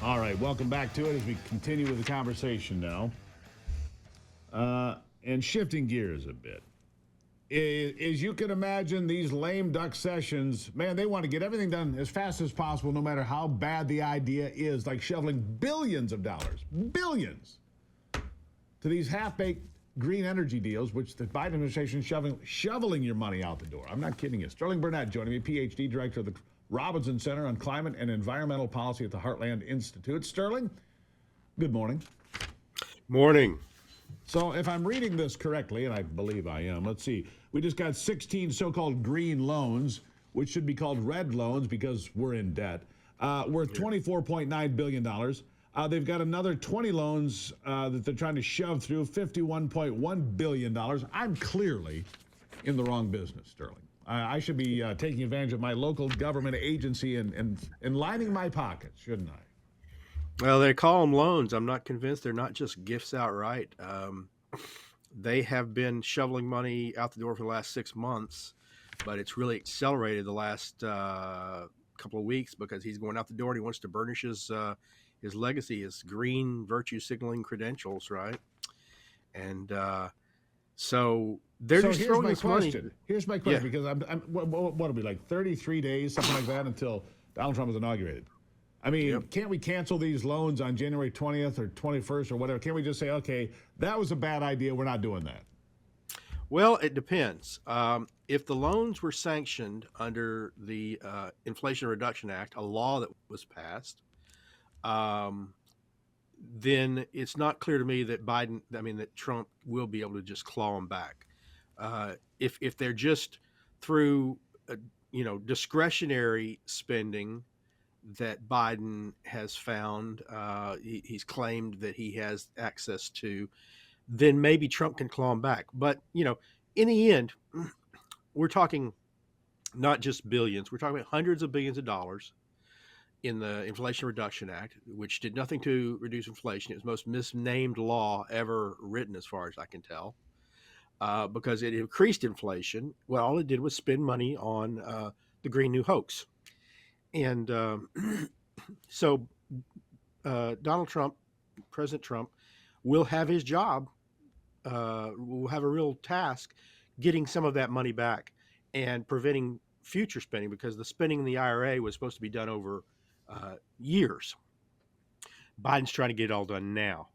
All right, welcome back to it as we continue with the conversation now. And shifting gears a bit. As you can imagine, these lame duck sessions, man, they want to get everything done as fast as possible, no matter how bad the idea is, like shoveling billions of dollars, billions, to these half-baked green energy deals, which the Biden administration is shoveling your money out the door. I'm not kidding you. Sterling Burnett joining me, PhD, director of the Robinson Center on Climate and Environmental Policy at the Heartland Institute. Sterling, good morning. Morning. So if I'm reading this correctly, and I believe I am, let's see. We just got 16 so-called green loans, which should be called red loans because we're in debt, worth $24.9 billion. They've got another 20 loans that they're trying to shove through, $51.1 billion. I'm clearly in the wrong business, Sterling. I should be taking advantage of my local government agency and lining my pockets, shouldn't I? Well, they call them loans. I'm not convinced they're not just gifts outright. They have been shoveling money out the door for the last 6 months, but it's really accelerated the last couple of weeks because he's going out the door and he wants to burnish his legacy, his green virtue signaling credentials, right? And so they're just throwing this money. Here's my question, because what are we, like 33 days, something like that, until Donald Trump was inaugurated? I mean, can't we cancel these loans on January 20th or 21st or whatever? Can't we just say, okay, that was a bad idea, we're not doing that? Well, it depends. If the loans were sanctioned under the Inflation Reduction Act, a law that was passed, then it's not clear to me that that Trump will be able to just claw them back. If they're just through, discretionary spending that Biden has found, he's claimed that he has access to, then maybe Trump can claw him back. But, in the end, we're talking not just billions, we're talking about hundreds of billions of dollars in the Inflation Reduction Act, which did nothing to reduce inflation. It was the most misnamed law ever written, as far as I can tell, because it increased inflation. Well, all it did was spend money on the Green New hoax. And so Donald Trump, President Trump, will have his job, will have a real task getting some of that money back and preventing future spending, because the spending in the IRA was supposed to be done over years. Biden's trying to get it all done now.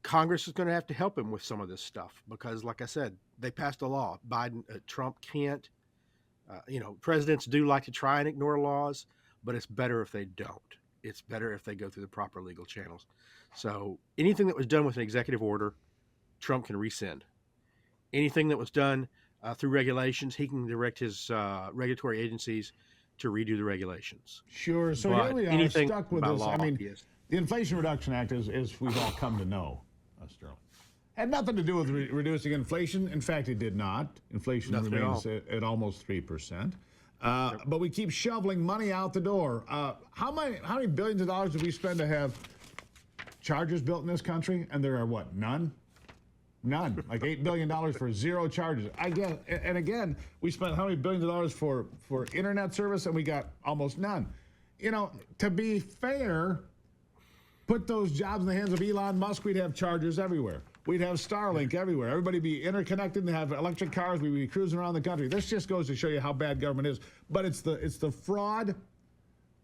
Congress is going to have to help him with some of this stuff because, like I said, they passed a law. Trump can't. Presidents do like to try and ignore laws, but it's better if they don't. It's better if they go through the proper legal channels. So anything that was done with an executive order, Trump can rescind. Anything that was done through regulations, he can direct his regulatory agencies to redo the regulations. Sure. So here we are, stuck with this. I mean, the Inflation Reduction Act, as we've all come to know, Sterling, had nothing to do with reducing inflation. In fact, it did not. Inflation remains at almost 3%. But we keep shoveling money out the door. How many billions of dollars did we spend to have chargers built in this country? And there are what? None? None. Like $8 billion for zero charges. Again, we spent how many billions of dollars for internet service, and we got almost none. To be fair, put those jobs in the hands of Elon Musk, we'd have chargers everywhere. We'd have Starlink everywhere. Everybody be interconnected and have electric cars. We'd be cruising around the country. This just goes to show you how bad government is. But it's the fraud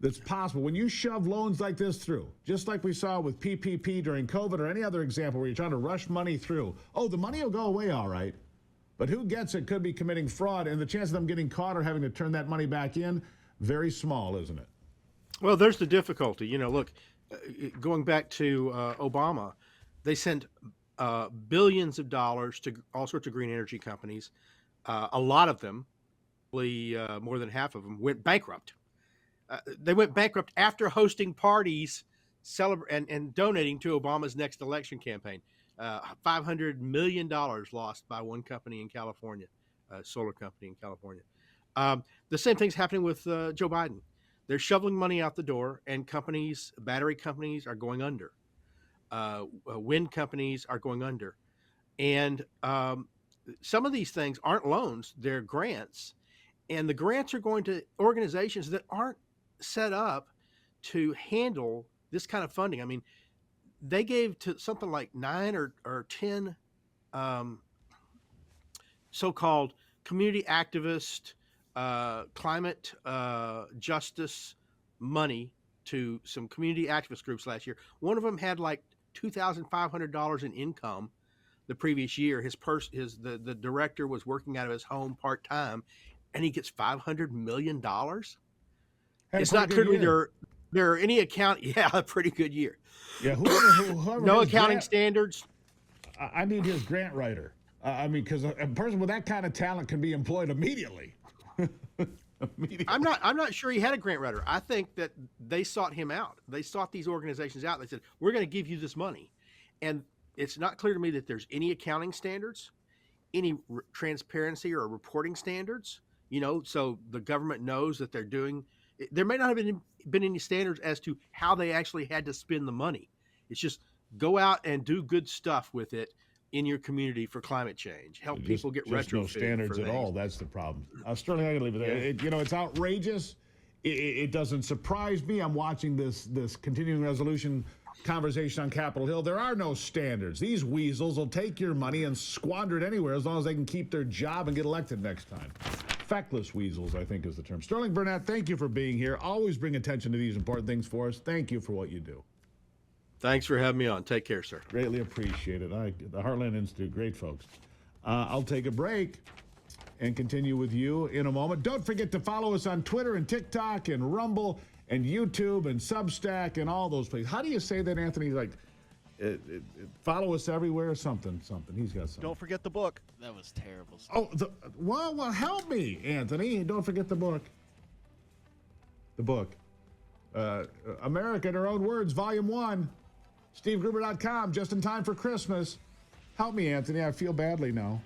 that's possible. When you shove loans like this through, just like we saw with PPP during COVID or any other example where you're trying to rush money through, the money will go away all right. But who gets it could be committing fraud, and the chance of them getting caught or having to turn that money back in, very small, isn't it? Well, there's the difficulty. Look, going back to Obama, they sent billions of dollars to all sorts of green energy companies. A lot of them, more than half of them, went bankrupt. They went bankrupt after hosting parties and donating to Obama's next election campaign. $500 million lost by one company in California, a solar company in California. The same thing's happening with Joe Biden. They're shoveling money out the door, and battery companies are going under. Wind companies are going under. And some of these things aren't loans, they're grants. And the grants are going to organizations that aren't set up to handle this kind of funding. I mean, they gave to something like 9 or 10 so-called community activist, climate justice money to some community activist groups last year. One of them had like $2,500 in income the previous year. The director was working out of his home part-time, and he gets $500 million. It's not clear there are any account. Yeah, a pretty good year. Yeah, whoever no accounting standards. I need his grant writer. I mean, because a person with that kind of talent can be employed immediately. I'm not sure he had a grant writer. I think that they sought him out. They sought these organizations out. They said, we're going to give you this money. And it's not clear to me that there's any accounting standards, any transparency or reporting standards, so the government knows that they're doing. There may not have been any standards as to how they actually had to spend the money. It's just go out and do good stuff with it in your community for climate change. Help people get retrofitted. No standards at all. That's the problem. Sterling, I gotta leave it there. It's outrageous. It doesn't surprise me. I'm watching this continuing resolution conversation on Capitol Hill. There are no standards. These weasels will take your money and squander it anywhere as long as they can keep their job and get elected next time. Feckless weasels, I think, is the term. Sterling Burnett, thank you for being here. Always bring attention to these important things for us. Thank you for what you do. Thanks for having me on. Take care, sir. Greatly appreciated. The Heartland Institute, great folks. I'll take a break and continue with you in a moment. Don't forget to follow us on Twitter and TikTok and Rumble and YouTube and Substack and all those places. How do you say that, Anthony? Like, follow us everywhere or something. He's got something. Don't forget the book. That was terrible stuff. Oh, well, help me, Anthony. Don't forget the book. The book. America in Her Own Words, Volume 1. SteveGruber.com, just in time for Christmas. Help me, Anthony. I feel badly now.